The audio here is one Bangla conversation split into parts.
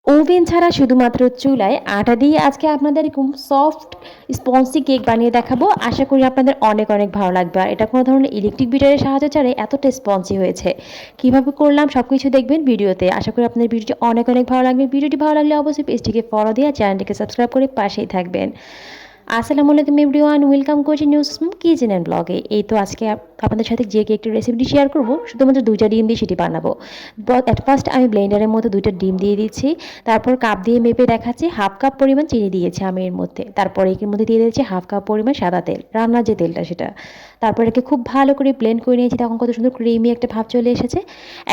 ওভেন ছাড়া শুধুমাত্র চুলায় আটা দিয়ে আজকে আপনাদের এরকম সফট স্পঞ্জি কেক বানিয়ে দেখাবো। আশা করি আপনাদের অনেক অনেক ভালো লাগবে। আর এটা কোনো ধরনের ইলেকট্রিক বিটারের সাহায্য ছাড়াই এতটা স্পঞ্জি হয়েছে। কিভাবে করলাম সবকিছু দেখবেন ভিডিওতে। আশা করি আপনাদের ভিডিওটি অনেক অনেক ভালো লাগবে। ভিডিওটি ভালো লাগলে অবশ্যই পেজটিকে ফলো দিয়ে চ্যানেলটিকে সাবস্ক্রাইব করে পাশেই থাকবেন। আসসালামু আলাইকুম এভরিওয়ান, ওয়েলকাম করছি নিউজ কিচেন অ্যান্ড ব্লগে। এই তো আজকে আপনাদের সাথে যে কেকটির রেসিপিটি শেয়ার করব, শুধুমাত্র 2টা ডিম দিয়ে সেটি বানাবো। অ্যাট ফার্স্ট আমি ব্লেন্ডারের মধ্যে 2টা ডিম দিয়ে দিচ্ছি। তারপর কাপ দিয়ে মেপে দেখাচ্ছি হাফ কাপ পরিমাণ চিনি দিয়েছি আমি এর মধ্যে। তারপর এর মধ্যে দিয়ে দিয়েছি হাফ কাপ পরিমাণ সাদা তেল, রান্নার যে তেলটা সেটা। তারপর এটাকে খুব ভালো করে ব্লেন্ড করে নিয়েছি, তখন কত সুন্দর ক্রিমি একটা ভাব চলে এসেছে।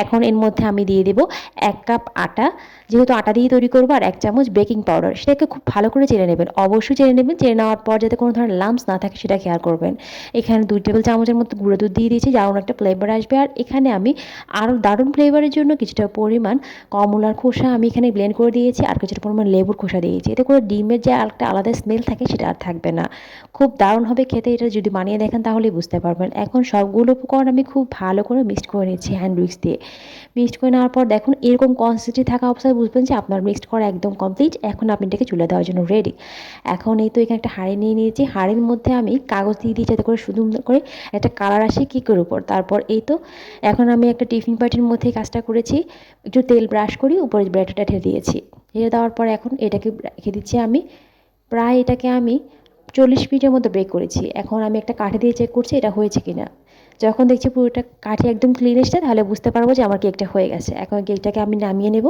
এখন এর মধ্যে আমি দিয়ে দেবো 1 কাপ আটা, যেহেতু আটা দিয়ে তৈরি করবো, আর 1 চামচ বেকিং পাউডার। সেটাকে খুব ভালো করে চেড়ে নেবেন, অবশ্যই চেড়ে নেবেন। চেড়ে নেওয়ার পর যাতে কোনো ধরনের লাম্পস না থাকে সেটা খেয়াল করবেন। এখানে 2 টেবিল চামচের মতো গুঁড়ো দুধ দিয়ে দিয়েছি, দারুণ একটা ফ্লেভার আসবে। আর এখানে আমি আরও দারুণ ফ্লেভারের জন্য কিছুটা পরিমাণ কমলার খোসা আমি এখানে ব্লেন্ড করে দিয়েছি, আর কিছুটা পরিমাণ লেবুর খোসা দিয়েছি। এতে করে ডিমের যে একটা আলাদা স্মেল থাকে সেটা আর থাকবে না। খুব দারুণ হবে খেতে। এটা যদি বানিয়ে দেখেন তাহলেই বুঝতে পারবেন। এখন সবগুলো উপকরণ আমি খুব ভালো করে মিক্সড করে নিচ্ছি হ্যান্ড উইক্স দিয়ে। মিক্সড করে নেওয়ার পর দেখুন এরকম কনসিস্টেন্সি থাকা অবস্থায় বুঝবেন যে আপনার মিক্সড করা একদম কমপ্লিট। এখন আপনি এটাকে চুলে দেওয়ার জন্য রেডি। এখন এই তো এখানে একটা হাঁড়ি নিয়ে নিয়েছি। হাঁড়ির মধ্যে আমি কাগজ দিয়ে দিয়েছি যাতে করে সুন্দর করে একটা কালার আসে কেকের উপর। তারপর এই তো এখন আমি একটা টিফিন বাটির মধ্যে কাজটা করেছি। একটু তেল ব্রাশ করে উপরে ব্যাটারটা ঢেলে দিয়েছি। ঢেলে দেওয়ার পর এখন এটাকে রেখে দিচ্ছি আমি। প্রায় এটাকে আমি 40 মিনিটের মতো বেক করেছি। এখন আমি একটা কাঠি দিয়ে চেক করছি এটা হয়েছে কিনা। যখন দেখছি পুরোটা কাঠি একদম ক্লিন এসছে, তাহলে বুঝতে পারবো যে আমার কেকটা হয়ে গেছে। এখন কেকটাকে আমি নামিয়ে নেব।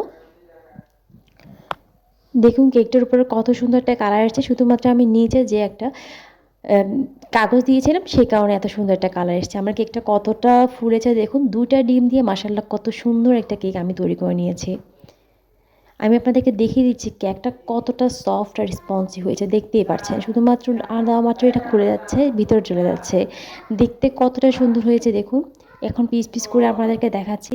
দেখুন কেকটার উপরে কত সুন্দর একটা কালার এসেছে, শুধুমাত্র আমি নিচে যে একটা কাগজ দিয়েছিলাম সেই কারণে এত সুন্দর একটা কালার এসেছে। আমার কেকটা কতটা ফুলেছে দেখুন। 2টা ডিম দিয়ে মাশাআল্লাহ কত সুন্দর একটা কেক আমি তৈরি করে নিয়েছি। আমি আপনাদেরকে দেখিয়ে দিচ্ছি কেকটা কতটা সফট আর স্পঞ্জি হয়েছে, দেখতেই পাচ্ছেন। শুধুমাত্র দেওয়া মাত্র এটা খুলে যাচ্ছে, ভিতরে চলে যাচ্ছে। দেখতে কতটা সুন্দর হয়েছে দেখুন। এখন পিস পিস করে আপনাদেরকে দেখাচ্ছি।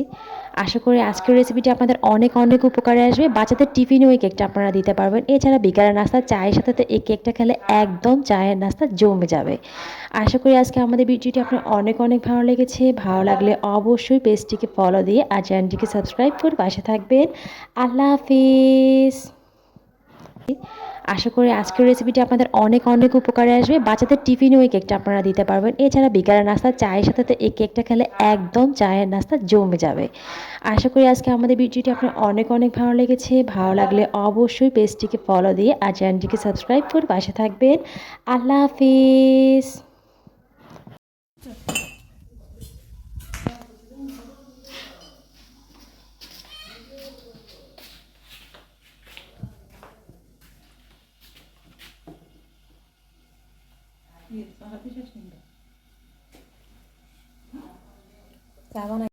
আশা করি আজকের রেসিপিটি আপনাদের অনেক অনেক উপকারে আসবে। বাচ্চাদের টিফিনেও এই কেকটা আপনারা দিতে পারবেন। এছাড়া বিকালের নাস্তা চায়ের সাথে তো এই কেকটা খেলে একদম চায়ের নাস্তা জমে যাবে। আশা করি আজকে আমাদের ভিডিওটি আপনার অনেক অনেক ভালো লেগেছে। ভালো লাগলে অবশ্যই পেজটিকে ফলো দিয়ে আর চ্যানেলটিকে সাবস্ক্রাইব করে পাশে থাকবেন। আল্লাহ হাফিজ। আশা করি আজকের রেসিপিটি আপনাদের অনেক অনেক উপকারে আসবে। বাচ্চাদের টিফিনেও এই কেকটা আপনারা দিতে পারবেন। এছাড়া বিকালের নাস্তা চায়ের সাথে তো এই কেকটা খেলে একদম চায়ের নাস্তা জমে যাবে। আশা করি আজকে আমাদের ভিডিওটি আপনার অনেক অনেক ভালো লেগেছে। ভালো লাগলে অবশ্যই পেজটিকে ফলো দিয়ে আর চ্যানেলটিকে সাবস্ক্রাইব করে পাশে থাকবেন। আল্লাহ হাফিজ। চা বানাই।